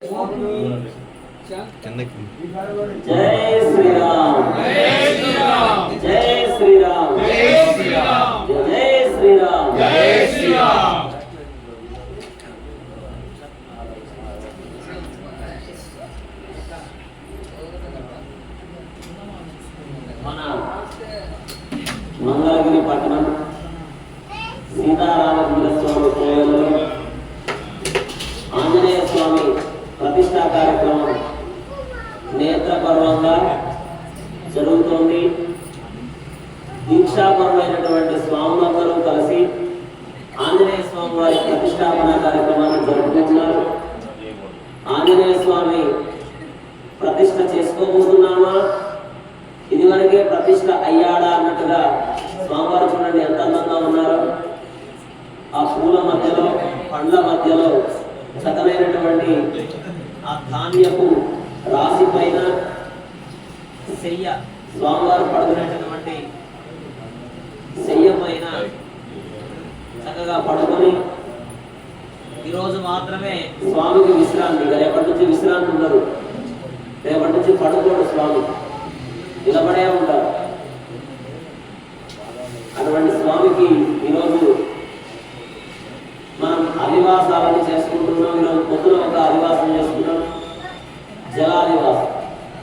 जय श्री राम जय श्री राम जय श्री राम जय श्री राम जय श्री राम जय श्री राम మన మంగళగిరి పట్టణం సీతారామచంద్ర స్వామి కోవిల్లో ఆంజనేయ స్వామి ప్రతిష్టా కార్యక్రమం నేత్రపర్వంగా జరుగుతోంది. దీక్షాపరులైనటువంటి స్వాములందరూ కలిసి ఆంజనేయ స్వామి వారి ప్రతిష్టాపన కార్యక్రమాన్ని జరుపుకుంటున్నారు. ఆంజనేయ స్వామి ప్రతిష్ట చేసుకోబోతున్నామా, ఇదివరకే ప్రతిష్ట అయ్యాడా అన్నట్టుగా స్వామివారు చూడండి ఎంత అందంగా ఉన్నారు. ఆ పూల మధ్యలో పండ్ల మధ్యలో చక్కనైనటువంటి ఆ ధాన్యపు రాశి పైన శయ్య స్వామివారు పడుకునేటటువంటి శయ్య పైన చక్కగా పడుకొని ఈరోజు మాత్రమే స్వామికి విశ్రాంతి. రేపటి నుంచి విశ్రాంతి ఉండదు, రేపటి నుంచి పడుకోడు స్వామి, నిలబడే ఉంటారు. అటువంటి స్వామికి ఈరోజు మనం అధివాసాలను చేసుకుంటున్నాం. ఈరోజు పొద్దున ఒక అధివాసం చేసుకున్నాం, జలాదివాసం.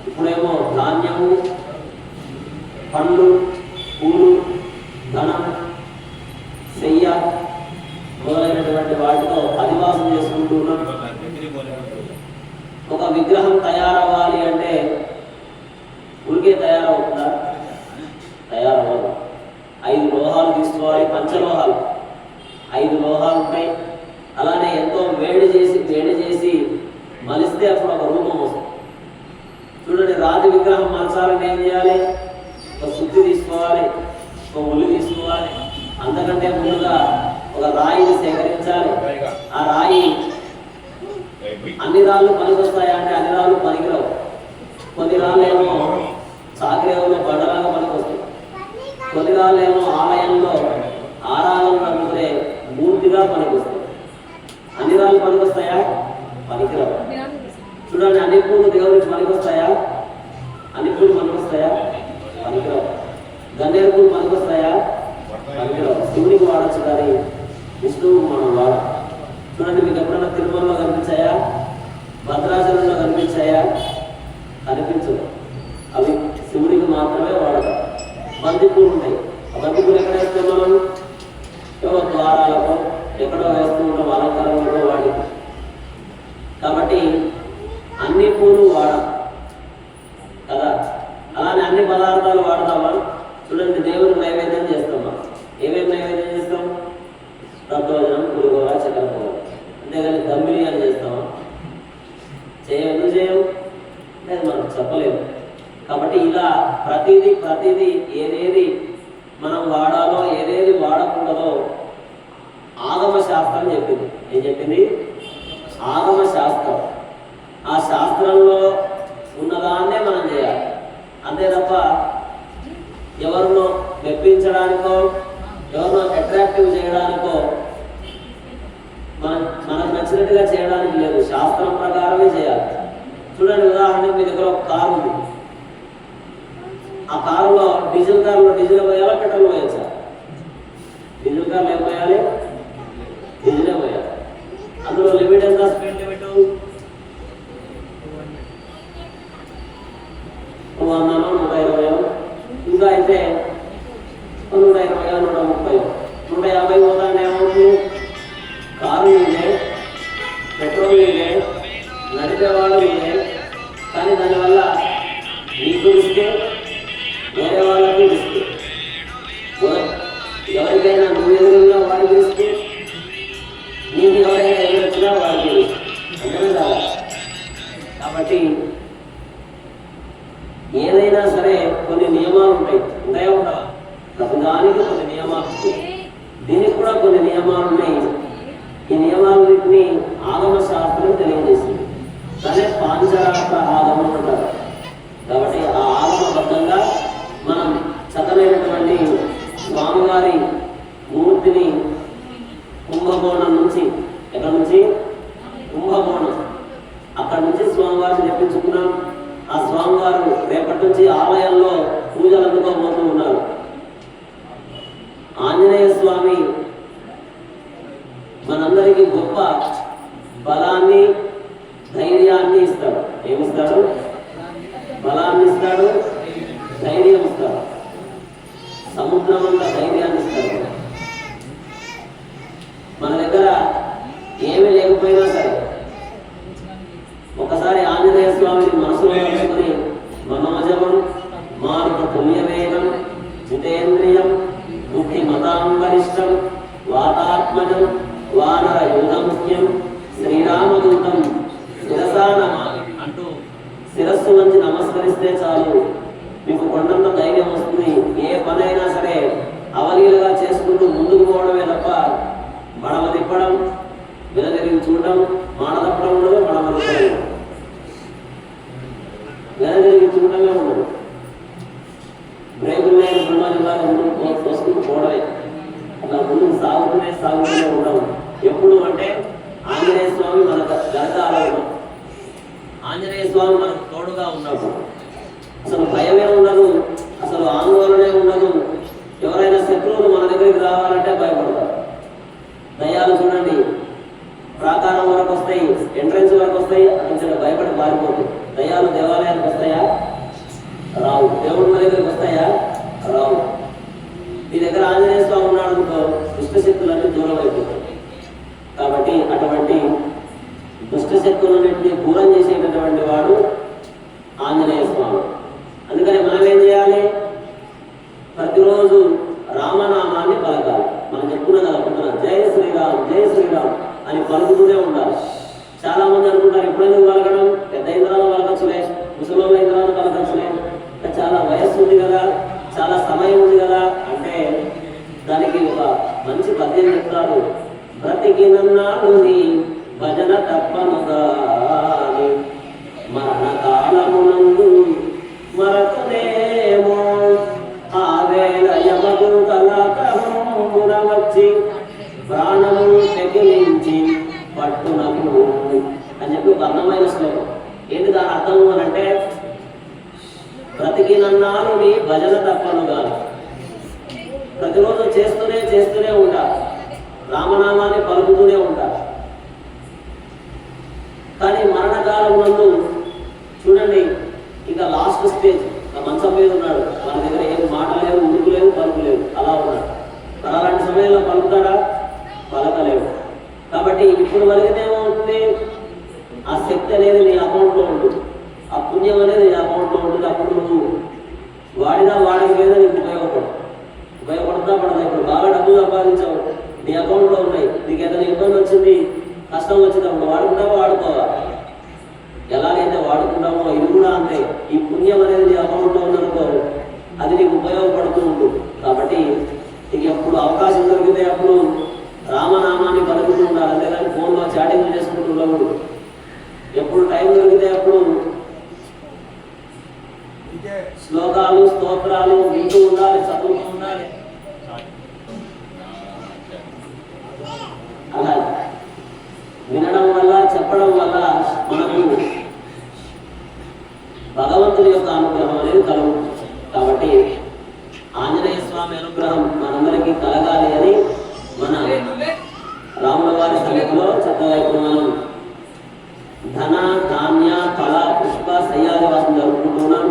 ఇప్పుడేమో ధాన్యము, పండ్లు, పూలు, ధనం, శయ్య మొదలైనటువంటి వాటితో అధివాసం చేసుకుంటున్నాం. ఒక విగ్రహం తయారవ్వాలి అంటే ఊరికే తయారవుతుందా? తయారవ్వదు. 5 లోహాలు తీసుకోవాలి, పంచలోహాలు 5 లోహాలు ఉంటాయి. అలానే ఎంతో వేడి చేసి మలిస్తే అప్పుడు ఒక రూపం వస్తుంది. చూడండి, రాతి విగ్రహం మలచాలని ఏం చేయాలి? ఒక శుద్ధి తీసుకోవాలి, ఒక ఉల్లి తీసుకోవాలి. అంతకంటే ముందుగా ఒక రాయిని సేకరించాలి. ఆ రాయి అన్ని రాళ్ళు పనికొస్తాయా అంటే అన్ని రాళ్ళు పనికిరావు. కొన్ని రాళ్ళు ఏమో సాగరేవులో బండలాగా పనికొస్తాయి, కొన్ని రాళ్ళు ఏమో ఆలయంలో ఆరాధన నమ్ముకునే మూర్తిగా పనికొస్తాయి. అన్ని రాళ్ళు పనికొస్తాయా? పనికిరావు. చూడండి, అన్ని పూలు దేవుడికి పనికొస్తాయా? అన్ని పూలు పనికొస్తాయా? పనికిరావు. గన్నేరు పూలు పనికొస్తాయా? పనికిరావు. శివుడికి వాడచ్చు కానీ విష్ణువుకి మనం వాడ. చూడండి, మీకు ఎప్పుడైనా తిరుమలలో కనిపించాయా? భద్రాచలంలో కనిపించాయా? కనిపించవు. అవి శివుడికి మాత్రమే వాడతారు. బంతిపూలు ఉంటాయి. ఆ బంతిపూలు ఎక్కడ వేస్తాం మనం? ఏవో ద్వారాలకు ఎక్కడో వేస్తూ ఉంటాం, అలంకారంలో వాడికి. కాబట్టి అన్ని పూలు వాడం కదా. అలానే అన్ని పదార్థాలు వాడతామా? చూడండి, దేవుడికి నైవేద్యం చేస్తామా? ఏమేమి నైవేద్యం చేస్తాం? దద్దోజనం, పులిహోర, చక్కెర పొంగల్. అంతేగాని దమ్ బిర్యానీ చేస్తామా? ఎందుకు చేయం? లేదు, మనం చెప్పలేము. కాబట్టి ఇలా ప్రతిదీ ఏదేది మనం వాడాలో ఏదేది వాడకూడదో ఆగమ శాస్త్రం చెప్పింది. ఏం చెప్పింది? ఆగమ శాస్త్రం. ఆ శాస్త్రంలో ఉన్నదాన్నే మనం చేయాలి. అంతే తప్ప ఎవరినో మెప్పించడానికో ఎవరినో అట్రాక్టివ్ చేయడానికో మనకు నచ్చినట్టుగా చేయడానికి లేదు. శాస్త్రం ప్రకారమే చేయాలి. చూడండి, ఉదాహరణకు మీ దగ్గర ఒక కారు ఉంది. ఆ కారులో డీజిల్ పోయాలా, పెట్రోల్ పోయచ్చా? డీజిల్ కార్లో ఏం పోయాలి? డీజిలే పోయాలి. అందులో లిమిట్ ఎంత? Speed limit 100, 120. ఇంకా అయితే 120, 130, 150 పోతానే ఏమవుతుంది? కారు నీదే, పెట్రోల్ నీదే, నడిపేవాడు నీదే. కానీ దానివల్ల నీకు రిస్కే, వేరే వాళ్ళకి రిస్క్. ఎవరికైనా నువ్వు ఎదురుగా వాడికి రిస్క్, నీకు ఎవరైనా ఎదురొచ్చినా వాడికి రిస్క్. అంతనే కాదు. కాబట్టి ఏదైనా సరే కొన్ని నియమాలు ఉంటాయి. ఉండవా? ప్రతిదానికి కొన్ని నియమాలు ఉంటాయి. దీనికి కూడా కొన్ని నియమాలు ఉన్నాయి. ఈ నియమాలన్నింటినీ ఆగమ శాస్త్రం తెలియజేసింది. కానీ పాంచరాత్ర ఆగమం అంటారు. కాబట్టి ఆ ఆగమబద్ధంగా మనం చక్కనైనటువంటి స్వామివారి మూర్తిని కుంభకోణం నుంచి, ఎక్కడి నుంచి? కుంభకోణం. అక్కడ స్వామిని చెప్పించుకున్నాం. ఆ స్వామివారు రేపటి నుంచి ఆలయంలో పూజలు అందుకోబోతూ ఉన్నారు. ఆంజనేయ స్వామి మనందరికీ గొప్ప బలాన్ని ధైర్యాన్ని ఇస్తాడు. ఏమిస్తాడు? బలాన్ని ఇస్తాడు, ధైర్యం ఇస్తాడు, సముద్రం అంత ధైర్యాన్ని ఇస్తాడు. మన దగ్గర ఏమీ లేకపోయినా సరే ఒకసారి ఆంజనేయ స్వామిని మనసులో కలుసుకుని మనోజవం మార్గ పుణ్యవేగం జితేంద్రియం బుద్ధి మతాం వరిష్టం వాతాత్మజం వానర యూధముఖ్యం శ్రీరామదూతం శిరసానమామి అంటూ శిరస్సు వంచి నమస్కరిస్తే చాలు మీకు కొండంత ధైర్యం వస్తుంది. ఏ పనైనా సరే అవలీలుగా చేసుకుంటూ ముందుకు పోవడమే తప్ప మడమ తిప్పడం, వెనదిరిగి చూడడం, మాట తప్పడం ఉండదు, మడమ తిప్పడం ఉండదు, వెనదిరిగి చూడటమే ఉండదు. బ్రేకులు లేని బృందాలుగా ముందుకు తోసుకుంటూ పోవడమే. అలా ముందుకు సాగుతూనే ఉండవు. ఎప్పుడు అంటే ఆంజనేయ స్వామి మన గరకాలలో ఉన్నాం, ఆంజనేయ స్వామి మనకు తోడుగా ఉన్నప్పుడు అసలు భయమే ఉండదు, అసలు ఆందోళనే ఉండదు. ఎవరైనా శత్రువులు మన దగ్గరికి రావాలంటే భయపడతారు. దయ్యాలు చూడండి, ప్రాకారం వరకు వస్తాయి, ఎంట్రన్స్ వరకు వస్తాయి, అక్కడ భయపడి పారిపోతాయి. దయ్యాలు దేవాలయానికి వస్తాయా? రావు. దేవుడి మన దగ్గరికి వస్తాయా? రావు. మీ దగ్గర ఆంజనేయ స్వామి ఉన్నాడు అనుకో, దుష్టశక్తులన్నీ దూరం అయిపోతాయి. కాబట్టి అటువంటి దుష్టశక్తులన్నింటినీ దూరం చేసేటటువంటి వాడు ఆంజనేయ స్వామి. అందుకని మనం ఏం చేయాలి? ప్రతిరోజు రామనామాన్ని పలకాలి. మనం చెప్పుకున్నాం కదా, పొద్దున జై శ్రీరామ్ జై శ్రీరామ్ అని పలుకుతూనే ఉండాలి. చాలా మంది అనుకుంటారు ఎప్పుడైనా పలకడం, పెద్ద ఇంద్రాలు పలకచ్చులే, ముసలి ఇంద్రాలు పలకచ్చులే, చాలా వయస్సు ఉంది కదా, చాలా సమయం ఉంది కదా అంటే దానికి ఒక మంచి పద్యం చెప్తారు. బ్రతికినన్నాడు నీ భజన తప్పనుగా మరణ కాలమునందు మరకునేమో ఆ వేళ యమదూతల కహమున వచ్చి ప్రాణము తెగిలించి పట్టునకు అని చెప్పి ఒక అందమైన శ్లోకం. ఏంటి దాని అర్థం అని అంటే, బ్రతికినన్నాడు నీ భజన తప్పనుగా, ప్రతిరోజు చేస్తూనే ఉంటారు, రామనామాన్ని పలుకుతూనే ఉంటారు. కానీ మరణకాలం నందు చూడండి, ఇక లాస్ట్ స్టేజ్, మంచం మీద ఉన్నాడు, మన దగ్గర ఏం మాట లేదు, ఉడుకు లేదు, పలుకు లేదు, అలా ఉన్నాడు. మరి అలాంటి సమయంలో పలుకుతాడా? పలకలేడు. కాబట్టి ఇప్పుడు వరకైతే ఏమవుతుంది? ఆ శక్తి అనేది నీ అకౌంట్లో ఉంటుంది, ఆ పుణ్యం అనేది నీ అకౌంట్లో ఉంటుంది. అప్పుడు నువ్వు వాడినా వాడకపోయినా నీకు ఉపయోగపడుతుందా పడదా? ఇప్పుడు బాగా డబ్బులు సంపాదించావు, నీ అకౌంట్లో ఉన్నాయి, నీకు ఏదైనా ఇబ్బంది వచ్చింది, కష్టం వచ్చింది, అప్పుడు వాడుకుంటావా వాడుకోవా? ఎలాగైతే వాడుకుంటామో ఇది కూడా అంతే. ఈ పుణ్యం అనేది నీ అకౌంట్లో ఉందనుకో, అది నీకు ఉపయోగపడుతూ ఉంటుంది. కాబట్టి నీకు ఎప్పుడు అవకాశం దొరికితే అప్పుడు రామనామాన్ని పలుకుతూ ఉండాలి, అంతేగాని ఫోన్లో చాటింగ్ చేసుకుంటూ ఉండకూడదు. ఎప్పుడు టైం దొరికితే అప్పుడు శ్లోకాలు స్తోత్రాలు వింటూ ఉండాలి, చదువుతూ ఉండాలి. అలా వినడం వల్ల, చెప్పడం వల్ల మనకు భగవంతుని యొక్క అనుగ్రహం అనేది కలుగుతుంది. కాబట్టి ఆంజనేయ స్వామి అనుగ్రహం మనందరికీ కలగాలి అని మన రాముల వారి సన్నిధిలో చక్కగా ఇప్పుడు మనం ధన ధాన్య ఫల పుష్ప శయ్యాదివాసం జరుపుకుంటున్నాం.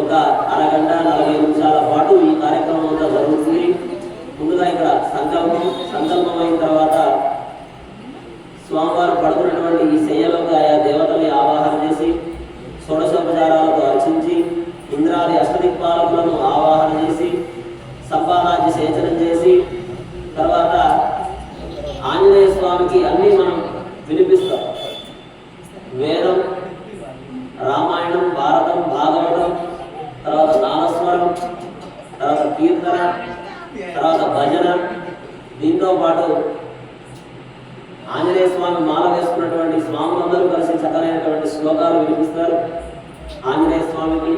ఒక అరగంట 40 నిమిషాల పాటు ఈ కార్యక్రమం అంతా జరుగుతుంది. ముందుగా ఇక్కడ సంకల్పం అయిన తర్వాత స్వామివారు పడుకున్నటువంటి ఈ శయ్యలోకి ఆయా దేవతల్ని ఆవాహన చేసి షోడశోపచారాలతో అర్చించి ఇంద్రాది అష్టదిక్పాలకులను ఆవాహన చేసి సంపాదాన్ని సేచనం చేసి తర్వాత ఆంజనేయ స్వామికి అన్నీ మనం వినిపిస్తాం. వేదం, రామాయణం, భారతం, భాగవతం, తర్వాత నామస్మరం, తర్వాత కీర్తన, తర్వాత భజన, దీంతో పాటు ఆంజనేయ స్వామి మాల వేసుకున్నటువంటి స్వాములందరూ కలిసి చక్కనైనటువంటి శ్లోకాలు వినిపిస్తారు ఆంజనేయ స్వామికి.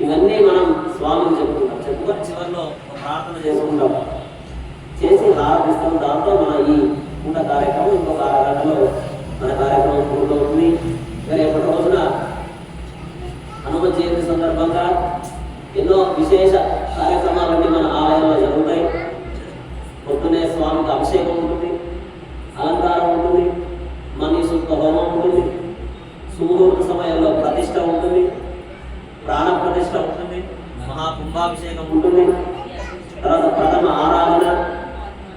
ఇవన్నీ మనం స్వామికి చెప్పుకుంటాం. చెప్పుకొని చివరిలో ప్రార్థన చేసుకుంటాం, చేసి హారతిస్తాం. దాంతో మన ఈ పూట కార్యక్రమం ఇంకొక 6 గంటలో మన కార్యక్రమం పూర్తవుతుంది. రేపటి రోజున హనుమ జయంతి సందర్భంగా ఎన్నో విశేష కార్యక్రమాలన్నీ మన ఆలయంలో జరుగుతాయి. పొద్దునే స్వామికి అభిషేకం ఉంటుంది, అలంకారం ఉంటుంది, మణిసూక్త హోమం ఉంటుంది, సుముహూర్త సమయంలో ప్రతిష్ట ఉంటుంది, ప్రాణ ప్రతిష్ట ఉంటుంది, మహాకుంభాభిషేకం ఉంటుంది, తర్వాత ప్రథమ ఆరాధన,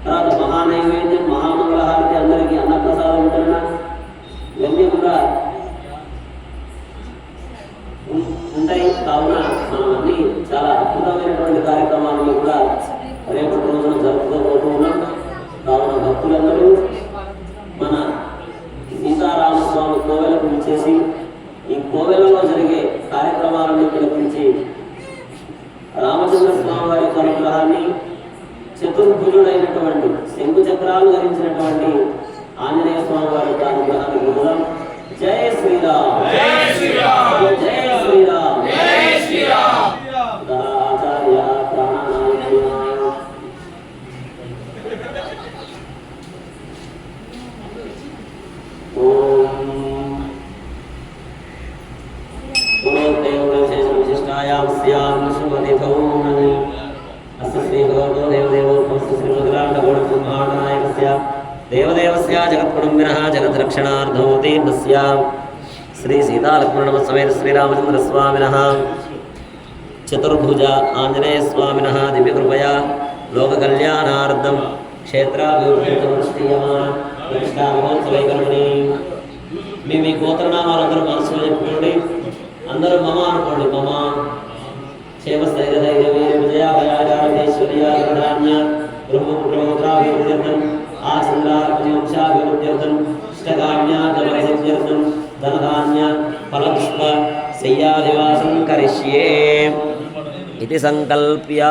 తర్వాత మహానైవేద్యం, మహామంగళహారతి, అందరికీ అన్నప్రసాదం వితరణ, ఇవన్నీ కూడా ఉంటాయి. కావున మనం అన్ని చాలా అద్భుతమైనటువంటి కార్యక్రమాలను కూడా రేపటి రోజున జరుపుకోబోతూ ఉన్నాం. కావున భక్తులందరూ మన సీతారామస్వామి కోవెలకు విచ్చేసి ఈ కోవెలలో జరిగే కార్యక్రమాలను పిలిపించి రామచంద్ర స్వామి వారి యొక్క అనుగ్రహాన్ని, చతుర్భుజుడైనటువంటి శంకు చక్రాలు ధరించినటువంటి ఆంజనేయ స్వామి వారి యొక్క అనుగ్రహాన్ని పొందుదాం. జై శ్రీరామ్, జై శ్రీరామ్, జై శ్రీరామ్, జై శ్రీరామ్. ఆచార్య ప్రాణాయామ విశిష్టాయాం స్యాం సుమతిథౌ అస్య శ్రీ భగవతో దేవదేవోత్తమస్య శ్రీమద్రాండగౌడబ్రహ్మాండనాయకస్య దేవదేవస్య జగత్కుటుంబినః జగద్రక్షణార్థమోదీర్ణస్య శ్రీ సీతాలక్ష్మణసమేత శ్రీరామచంద్రస్వామినः చతుర్భుజ ఆంజనేయస్వామినः దివ్యకృపయా లోకకళ్యాణార్థం క్షేత్రాభివృద్ధియమాన ప్రతిష్టామహోత్సవైకల్పని. మీ గోత్రనామాలందరూ మనసులో చెప్పుకోండి. అందరూ మమ అనుకోండి. మమ క్షేమస్థైర్య విజయాభయాచార్యేశ్వర్యాధాన్య బ్రహ్మపుత్రోత్రాభివృద్ధ్యర్థం ఆచంద్రాభివంశాభివృద్ధ్యర్థం ఇష్టకామ్యార్థం ధనధాన్య ఫలపుష్ప శయ్యాదివాసం కరిష్యే ఇది సంకల్ప్య